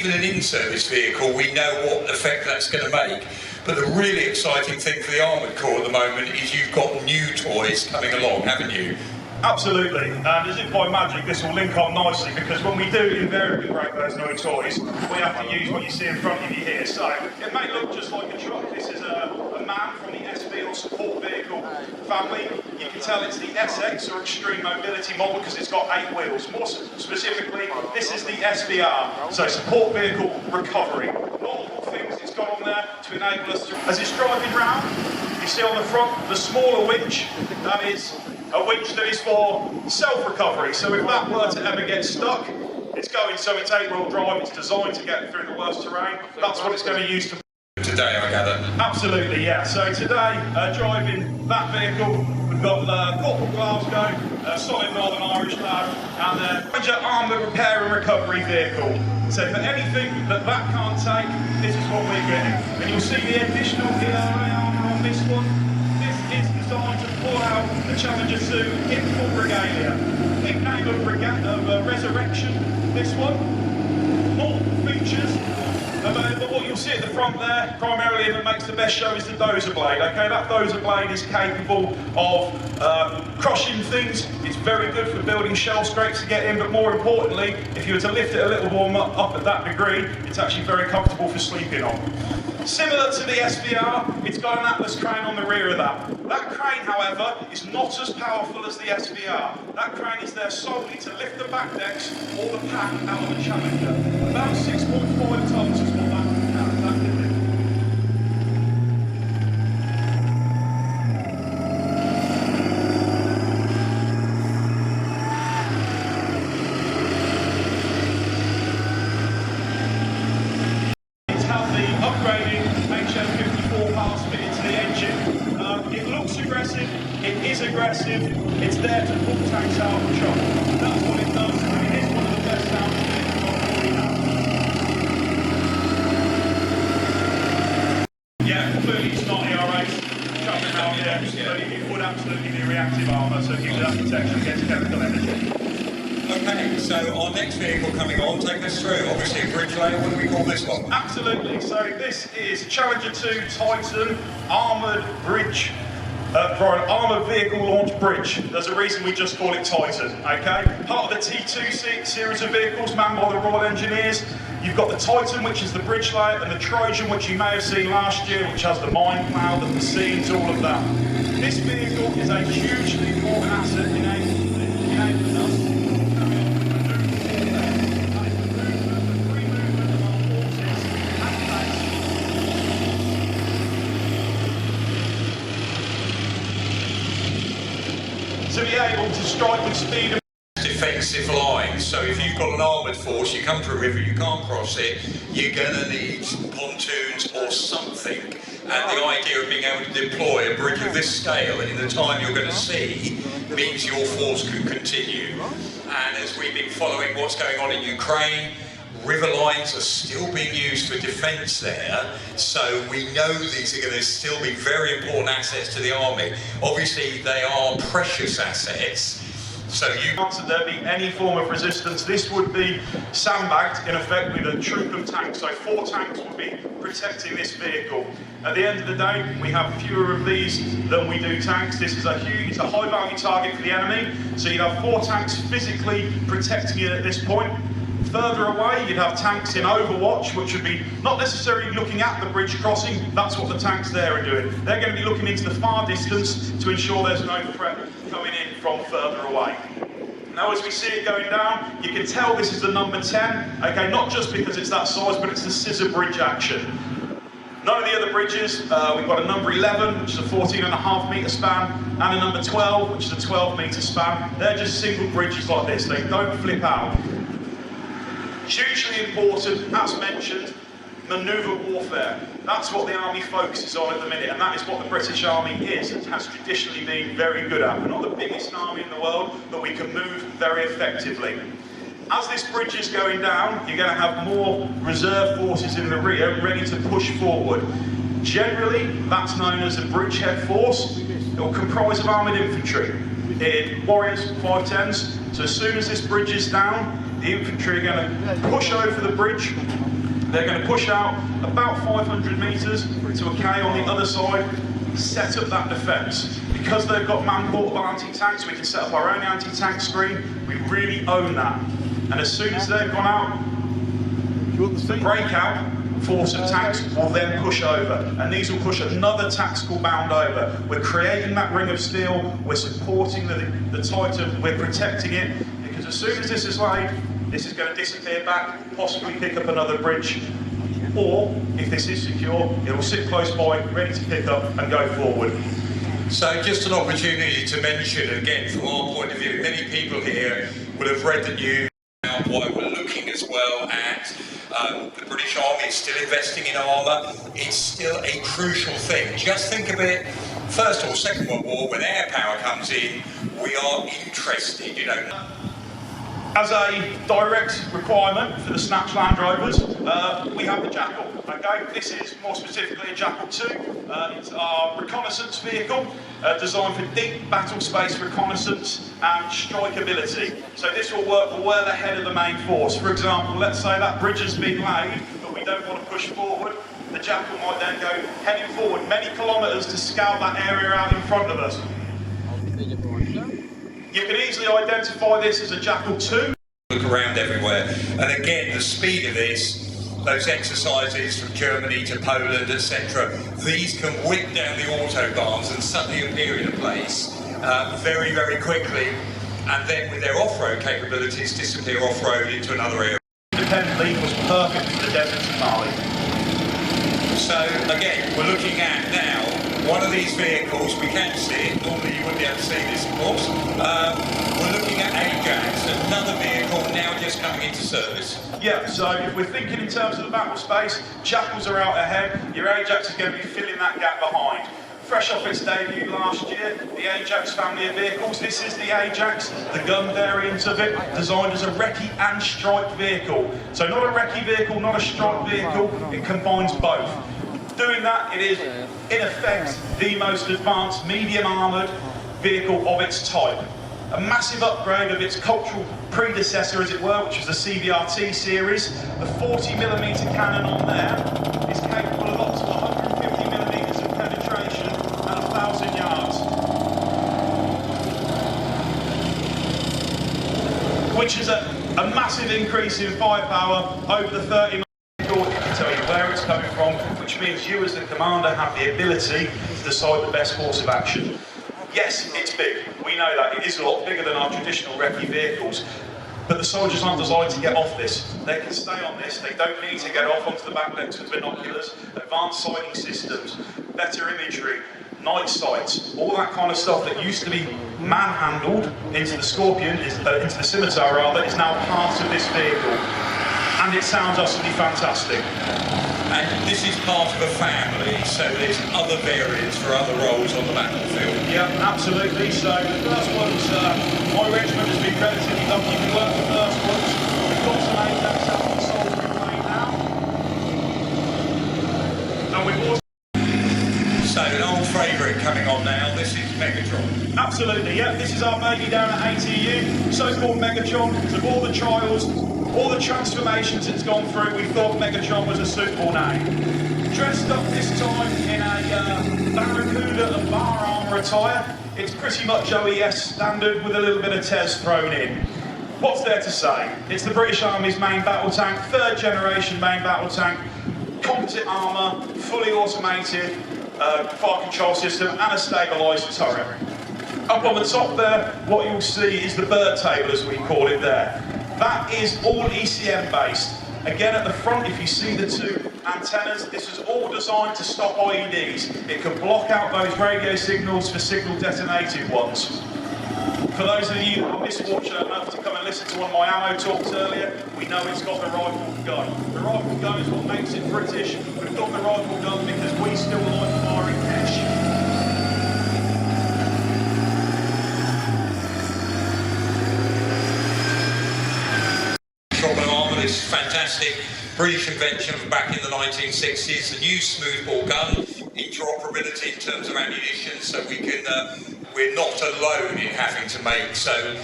even an in-service vehicle, we know what effect that's going to make. But the really exciting thing for the Armoured Corps at the moment is you've got new toys coming along, haven't you? Absolutely, and as if by magic this will link on nicely, because when we do invariably break those new toys, we have to use what you see in front of you here. So it may look just like a truck. This is a man from the SV or support vehicle family. You can tell it's the SX or Extreme Mobility model because it's got 8 wheels. More specifically, this is the SVR, so Support Vehicle Recovery. Multiple things it's got on there to enable us to, as it's driving round, you see on the front the smaller winch. That is a winch that is for self-recovery, so if that were to ever get stuck, it's going, so it's 8-wheel drive, it's designed to get through the worst terrain. That's what it's going to use to... Today, I gather. Absolutely, yeah. So today, driving that vehicle, we've got Corporal Glasgow, solid Northern Irish lad, and Ranger Armoured Repair and Recovery vehicle. So for anything that can't take, this is what we're getting. And you'll see the additional ERA armour on this one. It's designed to pull out the Challenger 2 in full regalia. Nickname of Resurrection, this one. Multiple features available. What you'll see at the front there, primarily that makes the best show, is the dozer blade. Okay, that dozer blade is capable of crushing things. It's very good for building shell scrapes to get in, but more importantly, if you were to lift it a little more up at that degree, it's actually very comfortable for sleeping on. Similar to the SVR, it's got an Atlas crane on the rear of that. That crane, however, is not as powerful as the SVR. That crane is there solely to lift the back decks or the pack out of a Challenger. About 6.5 tons is what that can carry. That can lift. Aggressive, it's there to pull tanks out of the shop. That's what it does, and it is one of the best sound vehicles we have. Yeah, clearly it's not ERAs, chucking out there, but it would absolutely be reactive armour, so it gives that protection against chemical energy. Okay, so our next vehicle coming on, take us through, obviously a bridge layer, what do we call this one? Absolutely, so this is Challenger 2 Titan Armoured Bridge. For an Armoured Vehicle Launcher Bridge. There's a reason we just call it Titan, okay? Part of the T2 series of vehicles manned by the Royal Engineers. You've got the Titan, which is the bridge layer, and the Trojan, which you may have seen last year, which has the mine plough, the machines, all of that. This vehicle is a hugely important asset enabling us. To be able to strike with speed. Defensive lines, so if you've got an armoured force, you come to a river, you can't cross it, you're going to need pontoons or something. And the idea of being able to deploy a bridge of this scale in the time you're going to see means your force can continue. And as we've been following what's going on in Ukraine, river lines are still being used for defence there, so we know these are going to still be very important assets to the army. Obviously, they are precious assets, so you... Should there be any form of resistance, this would be sandbagged, in effect, with a troop of tanks. So 4 tanks would be protecting this vehicle. At the end of the day, we have fewer of these than we do tanks. This is it's a high-value target for the enemy, so you'd have 4 tanks physically protecting it at this point. Further away, you'd have tanks in overwatch, which would be not necessarily looking at the bridge crossing. That's what the tanks there are doing. They're going to be looking into the far distance to ensure there's no threat coming in from further away. Now, as we see it going down, you can tell this is the number 10. Okay, not just because it's that size, but it's the Scissor Bridge action. None of the other bridges, we've got a number 11, which is a 14.5 metre span, and a number 12, which is a 12 metre span. They're just single bridges like this. They don't flip out. Hugely important, as mentioned, manoeuvre warfare. That's what the Army focuses on at the minute, and that is what the British Army is and has traditionally been very good at. We're not the biggest army in the world, but we can move very effectively. As this bridge is going down, you're going to have more reserve forces in the rear ready to push forward. Generally, that's known as a bridgehead force. It will comprise of armoured infantry in Warriors 510s. So as soon as this bridge is down, the infantry are going to push over the bridge, They're going to push out about 500 metres to a K on the other side, set up that defence. Because they've got man-portable anti-tanks, we can set up our own anti-tank screen. We really own that. And as soon as they've gone out, the breakout force of tanks will then push over, and these will push another tactical bound over. We're creating that ring of steel, we're supporting the Titan, we're protecting it, because as soon as this is laid, this is going to disappear back, possibly pick up another bridge, or if this is secure, it will sit close by, ready to pick up and go forward. So just an opportunity to mention, again, from our point of view, many people here will have read the news about why we're looking as well at the British Army is still investing in armour. It's still a crucial thing. Just think of it, First or Second World War, when air power comes in, we are interested, you know. As a direct requirement for the Snatch Land Rovers, we have the Jackal. Okay, this is more specifically a Jackal 2. It's our reconnaissance vehicle designed for deep battle space reconnaissance and strike ability. So this will work well ahead of the main force. For example, let's say that bridge has been laid, but we don't want to push forward. The Jackal might then go heading forward many kilometres to scout that area out in front of us. You can easily identify this as a Jackal 2. Look around everywhere, and again, the speed of this, those exercises from Germany to Poland, etc., these can whip down the autobahns and suddenly appear in a place very, very quickly, and then with their off-road capabilities disappear off-road into another area. Independently was perfect for the deserts of Mali. So again, we're looking at now one of these vehicles. We can see it, normally you wouldn't be able to see this of course. We're looking at Ajax, another vehicle now just coming into service. Yeah, so if we're thinking in terms of the battle space, Jackals are out ahead, your Ajax is going to be filling that gap behind. Fresh off its debut last year, the Ajax family of vehicles. This is the Ajax, the gun variant of it, designed as a recce and strike vehicle. So not a recce vehicle, not a strike vehicle, it combines both. Doing that, it is in effect the most advanced medium armoured vehicle of its type. A massive upgrade of its cultural predecessor, as it were, which was the CBRT series. The 40mm cannon on there is capable of up to 150mm of penetration at 1,000 yards. Which is a massive increase in firepower over the 30mm. It can tell you where it's coming from, which means you as the commander have the ability to decide the best course of action. Yes, it's big, we know that, it is a lot bigger than our traditional recce vehicles, but the soldiers aren't designed to get off this. They can stay on this, they don't need to get off onto the back decks with binoculars, advanced sighting systems, better imagery, night sights, all that kind of stuff that used to be manhandled into the Scorpion, into the Scimitar rather, is now part of this vehicle. And it sounds absolutely fantastic. And this is part of a family, so there's other variants for other roles on the battlefield. Yeah, absolutely. So the first ones, my regiment has been relatively lucky to work the first ones. We've got some Ajax out on the soldiering lane now. And we've also... So an old favourite coming on now, this is Megatron. Absolutely, yeah. This is our baby down at ATU, so-called Megatron. So all the trials, all the transformations it's gone through, we thought Megatron was a suitable name. Dressed up this time in a Barracuda and bar armour attire, it's pretty much OES standard with a little bit of TES thrown in. What's there to say? It's the British Army's main battle tank, third generation main battle tank, composite armour, fully automated, fire control system and a stabilised turret. Up on the top there, what you'll see is the bird table, as we call it there. That is all ECM based. Again, at the front, if you see the two antennas, this is all designed to stop IEDs. It can block out those radio signals for signal detonated ones. For those of you that were misfortunate enough to come and listen to one of my ammo talks earlier, we know it's got the rifle gun. The rifle gun is what makes it British. We've got the rifle gun because we still like firing cash. This fantastic British invention from back in the 1960s, the new smoothbore gun, interoperability in terms of ammunition, so we can, we're not alone in having to make, so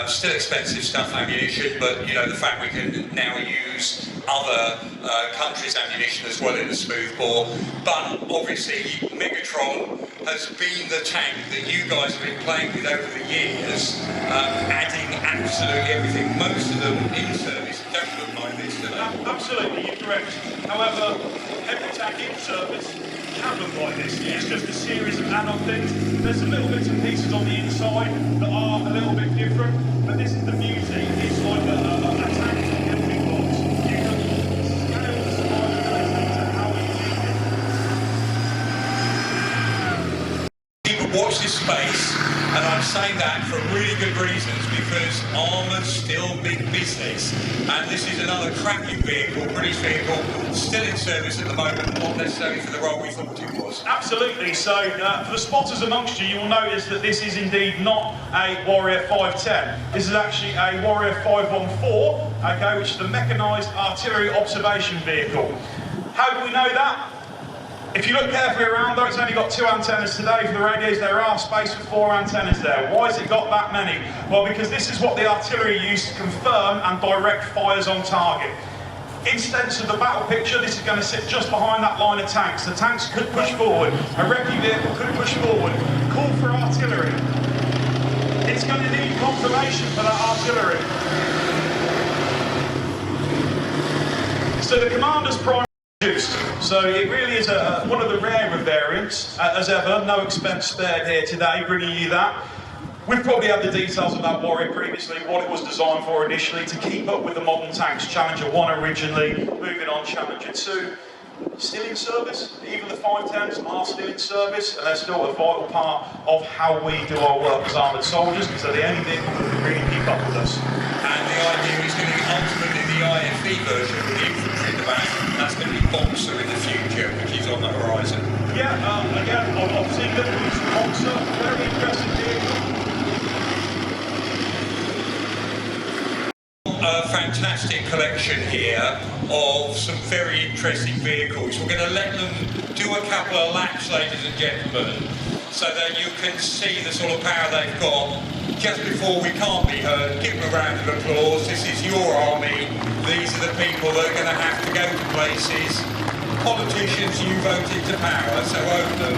still expensive stuff ammunition, but you know, the fact we can now use other countries' ammunition as well in the smoothbore. But obviously Megatron has been the tank that you guys have been playing with over the years, adding absolutely everything, most of them in service. Don't look like this, do they? Absolutely, you're correct. However, every tank in service can look like this. It's just a series of add-on things. There's some little bits and pieces on the inside that are a little bit different, but this is the beauty. It's like a tank building blocks. You can scale the survivability to how you need it. People watch this space, and I'm saying that for really good reasons, because Armoured still big business, and this is another cracking vehicle, British vehicle, still in service at the moment, not necessarily for the role we thought it was. Absolutely. So for the spotters amongst you, you will notice that this is indeed not a Warrior 510. This is actually a Warrior 514, okay, which is the Mechanised Artillery Observation Vehicle. How do we know that? If you look carefully around, though, it's only got 2 antennas today. For the radios, there are space for 4 antennas there. Why has it got that many? Well, because this is what the artillery use to confirm and direct fires on target. Instance of the battle picture, this is going to sit just behind that line of tanks. The tanks could push forward, a recce vehicle could push forward, call for artillery. It's going to need confirmation for that artillery. So the commander's prime reduced. So it really is one of the rarer variants, as ever. No expense spared here today, bringing you that. We've probably had the details of that Warrior previously, what it was designed for initially, to keep up with the modern tanks. Challenger 1 originally, moving on Challenger 2. Still in service, even the 510s are still in service, and they're still a vital part of how we do our work as armoured soldiers, because they're the only vehicle that can really keep up with us. And the idea is going to be ultimately the IFV version with the infantry in the back. That's going to be Boxer in the future, which is on the horizon. Yeah, again, I've seen that it's Boxer, very impressive vehicle. A fantastic collection here of some very interesting vehicles. We're going to let them do a couple of laps, ladies and gentlemen, so that you can see the sort of power they've got. Just before we can't be heard, give them a round of applause. This is your army. These are the people that are going to have to go to places. Politicians, you voted to power, so own them.